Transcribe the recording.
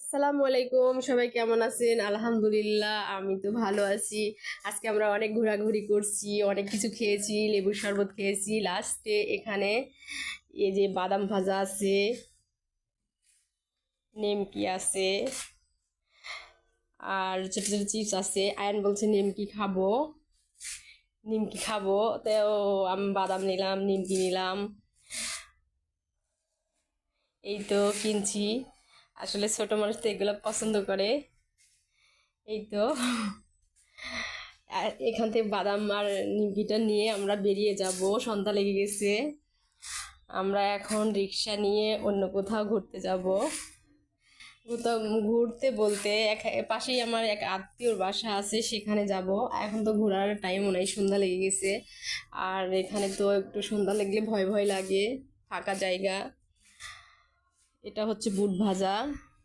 আসসালামু আলাইকুম, সবাই কেমন আছেন? আলহামদুলিল্লাহ, আমি তো ভালো আছি। আজকে আমরা অনেক ঘোরাঘুরি করছি, অনেক কিছু খেয়েছি, লেবুর শরবত খেয়েছি। লাস্টে এখানে এই যে বাদাম ভাজা আছে, নেমকি আছে, আর ছোট ছোট চিপস আছে। আয়ান বলছে নিমকি খাবো, নিমকি খাবো। তো আমি বাদাম নিলাম, নিমকি নিলাম, এই তো কিনছি। আসলে ছোট মানুষ তো এগুলো পছন্দ করে। এই তো আর এখান থেকে বাদাম আর নিমকিটা নিয়ে আমরা বেরিয়ে যাব, সন্ধ্যা লেগে গেছে। আমরা এখন রিক্সা নিয়ে অন্য কোথাও ঘুরতে যাব। কোথাও ঘুরতে বলতে পাশেই আমার এক আত্মীয়র বাসা আছে, সেখানে যাব। এখন তো ঘোরার টাইমও নাই, সন্ধ্যা লেগে গেছে। আর এখানে তো একটু সন্ধ্যা লাগলে ভয় ভয় লাগে, ফাঁকা জায়গা। এটা হচ্ছে বুট ভাজা,